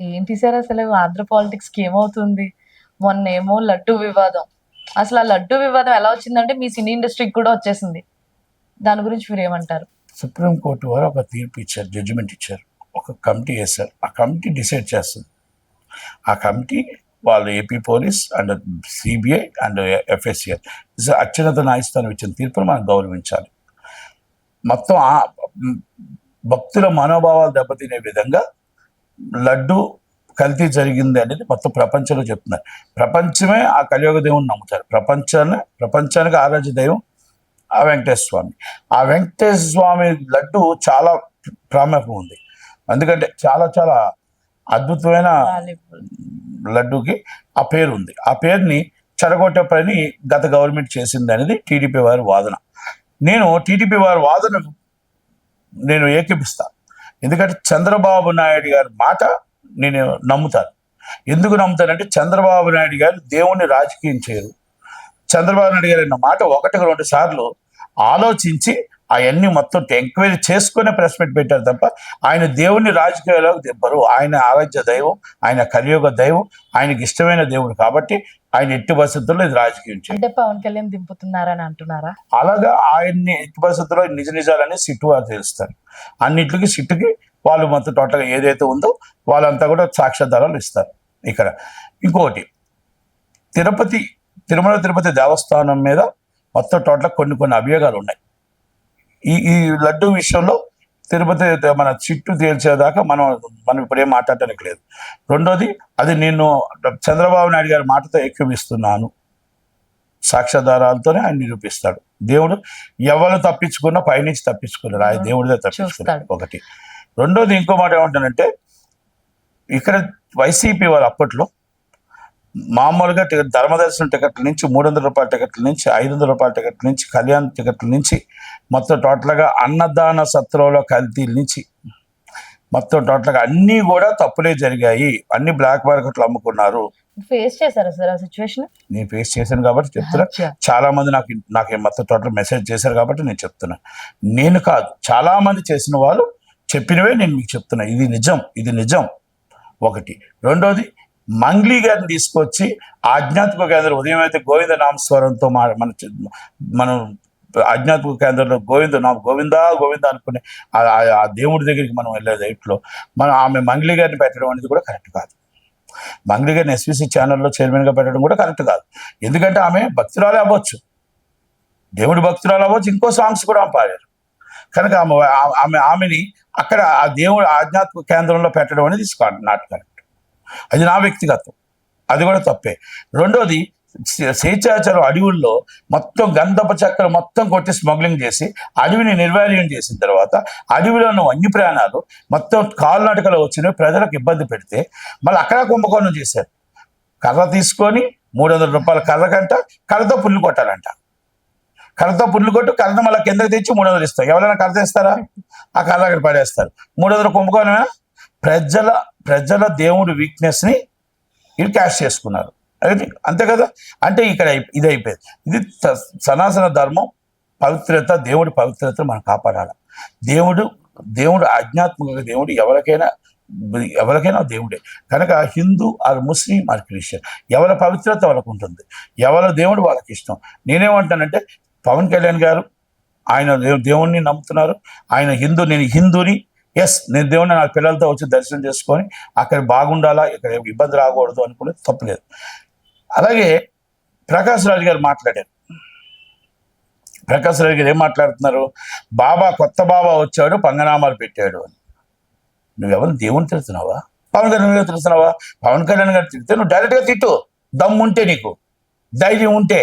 ఏంటి సార్ అసలు ఆంధ్ర పాలిటిక్స్‌కి ఏమవుతుంది? మొన్నేమో లడ్డూ వివాదం. అసలు ఆ లడ్డూ వివాదం ఎలా వచ్చిందంటే మీ సినీ ఇండస్ట్రీకి కూడా వచ్చేసింది. దాని గురించి మీరేమంటారు? సుప్రీంకోర్టు వారు ఒక తీర్పు ఇచ్చారు, జడ్జిమెంట్ ఇచ్చారు. ఒక కమిటీ వేశారు. ఆ కమిటీ డిసైడ్ చేస్తుంది. ఆ కమిటీ వాళ్ళు AP police and CBI and FSCI అత్యున్నత న్యాయస్థానం ఇచ్చిన తీర్పును మనం గౌరవించాలి. మొత్తం ఆ భక్తుల మనోభావాలు దెబ్బతినే విధంగా లడ్డు కల్తీ జరిగింది అనేది మొత్తం ప్రపంచంలో చెప్తున్నారు. ప్రపంచమే ఆ కలియుగ దేవుని నమ్ముతారు. ప్రపంచానికి ఆరాధ్య దైవం ఆ వెంకటేశ్వర స్వామి. ఆ వెంకటేశ్వర స్వామి లడ్డు చాలా ప్రాముఖ్యం ఉంది. ఎందుకంటే చాలా చాలా అద్భుతమైన వాల్యుబుల్. లడ్డూకి ఆ పేరు ఉంది. ఆ పేరుని చెడగొట్టే పని గత గవర్నమెంట్ చేసింది అనేది టీడీపీ వారి వాదన. నేను టీడీపీ వారి వాదనకు నేను ఏకీపిస్తాను. ఎందుకంటే చంద్రబాబు నాయుడు గారి మాట నేను నమ్ముతాను. ఎందుకు నమ్ముతానంటే చంద్రబాబు నాయుడు గారు దేవుణ్ణి రాజకీయం చేయరు. చంద్రబాబు నాయుడు గారు అన్న మాట 1-2 సార్లు ఆలోచించి అవన్నీ మొత్తం ఎంక్వైరీ చేసుకునే ప్రెస్ మీట్ పెట్టారు తప్ప ఆయన దేవుణ్ణి రాజకీయాలకు దిబ్బరు. ఆయన ఆరాధ్య దైవం, ఆయన కలియుగ దైవం, ఆయనకి ఇష్టమైన దేవుడు కాబట్టి ఆయన ఎట్టి పరిస్థితుల్లో ఇది రాజకీయం చేయరు. అంటే పవన్ కళ్యాణ్ దింపుతున్నారని అంటున్నారా? అలాగా ఆయన్ని ఎట్టి పరిస్థితుల్లో నిజ నిజాలని సిట్టు వారు తెలుస్తారు. అన్నింటికి సిట్టుకి వాళ్ళు మొత్తం టోటల్గా ఏదైతే ఉందో వాళ్ళంతా కూడా సాక్ష్యాధారాలు ఇస్తారు. ఇక్కడ ఇంకొకటి తిరుమల తిరుపతి దేవస్థానం మీద మొత్తం టోటల్ కొన్ని అభియోగాలు ఉన్నాయి. ఈ లడ్డు విషయంలో తిరుపతి మన చిట్టు తేల్చేదాకా మనం ఇప్పుడు ఏం మాట్లాడటానికి లేదు. రెండోది, అది నేను చంద్రబాబు నాయుడు గారి మాటతో ఏకీవిస్తున్నాను. సాక్ష్యాధారాలతోనే ఆయన నిరూపిస్తాడు. దేవుడు ఎవరు తప్పించుకున్నా పైనుంచి తప్పించుకున్నాడు, ఆయన దేవుడిదే తప్పించుకున్నాడు ఒకటి. రెండోది, ఇంకో మాట ఏమంటానంటే, ఇక్కడ వైసీపీ వాళ్ళు అప్పట్లో మామూలుగా ధర్మదర్శనం టికెట్ల నుంచి 300 రూపాయల టికెట్ల నుంచి 500 రూపాయల టికెట్ల నుంచి కళ్యాణ్ టికెట్ల నుంచి మొత్తం టోటల్గా అన్నదాన సత్రంలో కల్తీల నుంచి మొత్తం టోటల్గా అన్నీ కూడా తప్పులే జరిగాయి. అన్ని బ్లాక్ మార్కెట్లు అమ్ముకున్నారు. ఫేస్ చేశారా సార్ ఆ సిచ్యువేషన్? నేను ఫేస్ చేశాను కాబట్టి చెప్తున్నా. చాలా మంది నాకు మొత్తం టోటల్ మెసేజ్ చేశారు కాబట్టి నేను చెప్తున్నా. నేను కాదు, చాలా మంది చేసిన వాళ్ళు చెప్పినవే నేను మీకు చెప్తున్నా. ఇది నిజం ఒకటి. రెండోది, మంగ్లీ గారిని తీసుకొచ్చి ఆధ్యాత్మిక కేంద్రం ఉదయం అయితే గోవింద నామస్వరంతో మనం ఆధ్యాత్మిక కేంద్రంలో గోవిందా అనుకునే ఆ దేవుడి దగ్గరికి మనం వెళ్ళే దైట్లో ఆమె మంగ్లీ గారిని పెట్టడం అనేది కూడా కరెక్ట్ కాదు. మంగ్లీ గారిని ఎస్విసి ఛానల్లో చైర్మన్గా పెట్టడం కూడా కరెక్ట్ కాదు. ఎందుకంటే ఆమె భక్తురాలే అవ్వచ్చు, దేవుడి భక్తురాలు అవ్వచ్చు, ఇంకో సాంగ్స్ కూడా పాడారు. కనుక ఆమెని అక్కడ ఆ దేవుడు ఆధ్యాత్మిక కేంద్రంలో పెట్టడం అనేది నాట్ కరెక్ట్. అది నా వ్యక్తిగతం, అది కూడా తప్పే. రెండోది, శేషాచలం అడవుల్లో మొత్తం గంధపు చెక్కలు మొత్తం కొట్టి స్మగ్లింగ్ చేసి అడవిని నిర్వీర్యం చేసిన తర్వాత అడవిలో ఉన్న వన్యప్రాణాలు మొత్తం కాలినడకలో వచ్చినవి ప్రజలకు ఇబ్బంది పెడితే మళ్ళీ అక్కడ కుంభకోణం చేశారు. కర్ర తీసుకొని 300 రూపాయల కర్రకంట కర్రతో పుల్లు కొట్టాలంట. కర్రతో పుల్లు కొట్టు కర్రను మళ్ళీ కిందకి తెచ్చి 300 ఇస్తారు. ఎవరైనా కర్ర తెస్తారా? ఆ కర్ర అక్కడ పడేస్తారు. 300 కుంభకోణమే. ప్రజల దేవుడి వీక్నెస్ని వీళ్ళు క్యాష్ చేసుకున్నారు. అంతే కదా. అంటే ఇక్కడ ఇది అయిపోయింది. ఇది సనాతన ధర్మం పవిత్రత, దేవుడి పవిత్రత మనం కాపాడాలి. దేవుడు ఆధ్యాత్మిక దేవుడు ఎవరికైనా దేవుడే. కనుక Hindu or Muslim or Christian ఎవరి పవిత్రత వాళ్ళకు ఉంటుంది, ఎవరి దేవుడు వాళ్ళకి ఇష్టం. నేనేమంటానంటే, పవన్ కళ్యాణ్ గారు ఆయన దేవుణ్ణి నమ్ముతున్నారు. నేను హిందూని. నేను దేవుణ్ణి నా పిల్లలతో వచ్చి దర్శనం చేసుకొని అక్కడ బాగుండాలా, ఇక్కడ ఇబ్బంది రాకూడదు అనుకునే తప్పులేదు. అలాగే ప్రకాష్ రాజ్ గారు మాట్లాడారు. ప్రకాష్ రాజ్ గారు ఏం మాట్లాడుతున్నారు? కొత్త బాబా వచ్చాడు, పంగనామాలు పెట్టాడు అని. నువ్వెవరు దేవుని తిడుతున్నావా? పవన్ కళ్యాణ్ గారు తిడుతున్నావా? పవన్ కళ్యాణ్ గారు తిడితే నువ్వు డైరెక్ట్గా తిట్టు, దమ్ముంటే, నీకు ధైర్యం ఉంటే.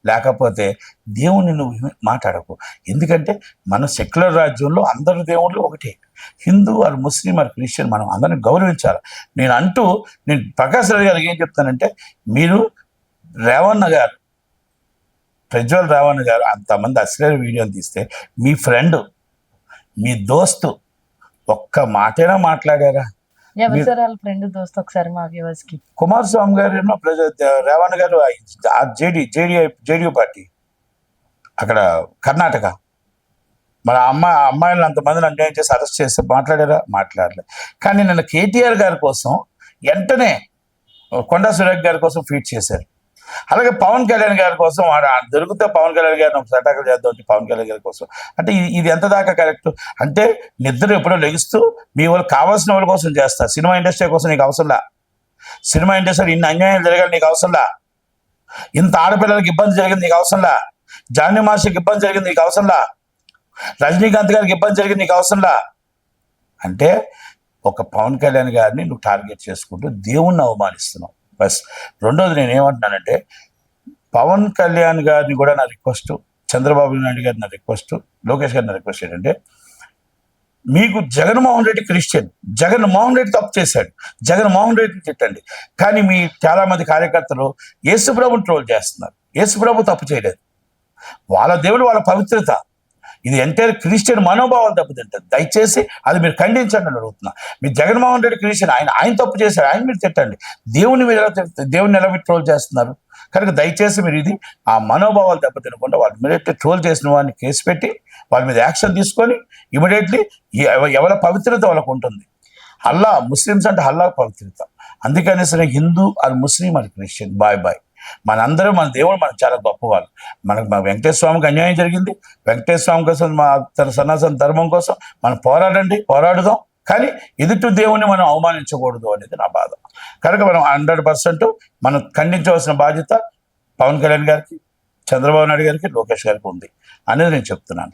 లేకపోతే దేవుణ్ణి నువ్వు మాట్లాడకు. ఎందుకంటే మన సెక్యులర్ రాజ్యంలో అందరు దేవుళ్ళు ఒకటే. Hindu or Muslim or Christian మనం అందరిని గౌరవించాలి. నేను ప్రకాష్ రాజ్ గారికి ఏం చెప్తానంటే, మీరు ప్రజ్వల్ రేవణ్ గారు అంతమంది అశ్లీల వీడియోలు తీస్తే మీ ఫ్రెండ్, మీ దోస్తు ఒక్క మాటైనా మాట్లాడారా? కుమారస్వామి గారు రేవణ్ గారు జేడీయూ పార్టీ అక్కడ కర్ణాటక. మన అమ్మాయిలను అంతమందిని అన్యాయం చేసి అరెస్ట్ చేస్తే మాట్లాడారా? మాట్లాడలే. కానీ నిన్న కేటీఆర్ గారి కోసం వెంటనే కొండా సురేఖ్ గారి కోసం ఫీట్ చేశారు. అలాగే పవన్ కళ్యాణ్ గారి కోసం దొరికితే పవన్ కళ్యాణ్ గారిని ఒక అటాకులు చేద్దాం పవన్ కళ్యాణ్ గారి కోసం. అంటే ఇది ఎంత దాకా కరెక్ట్? అంటే నిద్ర ఎప్పుడో లెగిస్తూ మీ వాళ్ళు కావాల్సిన వాళ్ళ కోసం చేస్తారు. సినిమా ఇండస్ట్రీ కోసం నీకు అవసరంలా. సినిమా ఇండస్ట్రీ ఇన్ని అన్యాయాలు జరగాలి నీకు అవసరంలా. ఇంత ఆడపిల్లలకి ఇబ్బంది జరిగింది నీకు అవసరంలా. జానీ మాస్టర్కి ఇబ్బంది జరిగింది నీకు అవసరంలా. రజనీకాంత్ గారికి ఇబ్బంది జరిగింది నీకు అవసరంలా. అంటే ఒక పవన్ కళ్యాణ్ గారిని నువ్వు టార్గెట్ చేసుకుంటూ దేవుణ్ణి అవమానిస్తున్నావు. బస్. రెండోది నేను ఏమంటున్నానంటే, పవన్ కళ్యాణ్ గారిని కూడా నా రిక్వెస్ట్, చంద్రబాబు నాయుడు గారి నా రిక్వెస్ట్, లోకేష్ గారి నా రిక్వెస్ట్ ఏంటంటే, మీకు జగన్మోహన్ రెడ్డి క్రిస్టియన్, జగన్మోహన్ రెడ్డి తప్పు చేశాడు, జగన్మోహన్ రెడ్డిని తిట్టండి. కానీ మీ చాలా మంది కార్యకర్తలు యేసుప్రభుని ట్రోల్ చేస్తున్నారు. యేసుప్రభు తప్పు చేయలేదు. వాళ్ళ దేవుడు, వాళ్ళ పవిత్రత, ఇది ఎంటైర్ క్రిస్టియన్ మనోభావాలు దెబ్బతింటుంది. దయచేసి అది మీరు ఖండించండి అని అడుగుతున్నా. మీరు జగన్మోహన్ రెడ్డి క్రిస్టియన్, ఆయన తప్పు చేశారు, ఆయన మీరు తిట్టండి. దేవుని మీరు దేవుని ఎలా మీరు ట్రోల్ చేస్తున్నారు? కనుక దయచేసి మీరు ఇది ఆ మనోభావాలు దెబ్బతినకుండా వాళ్ళు ఇమీడియట్లీ ట్రోల్ చేసిన వాడిని కేసు పెట్టి వాళ్ళ మీద యాక్షన్ తీసుకొని ఇమీడియట్లీ ఎవరి పవిత్రత వాళ్ళకు ఉంటుంది. అల్లా, ముస్లిమ్స్ అంటే అల్లా పవిత్రత. అందుకని సరే హిందూ అది ముస్లిం అది క్రిస్టియన్, బాయ్. మనందరం మన దేవుడు మనకు చాలా గొప్పవాళ్ళు. మనకు మా వెంకటేశ్వర స్వామికి అన్యాయం జరిగింది. వెంకటేశ్వర స్వామి కోసం, మా సనాతన ధర్మం కోసం మనం పోరాడుదాం. కానీ ఎదుటి దేవుణ్ణి మనం అవమానించకూడదు అనేది నా బాధ. కనుక మనం 100% మనం ఖండించవలసిన బాధ్యత పవన్ కళ్యాణ్ గారికి, చంద్రబాబు నాయుడు గారికి, లోకేష్ గారికి ఉంది అనేది నేను చెప్తున్నాను.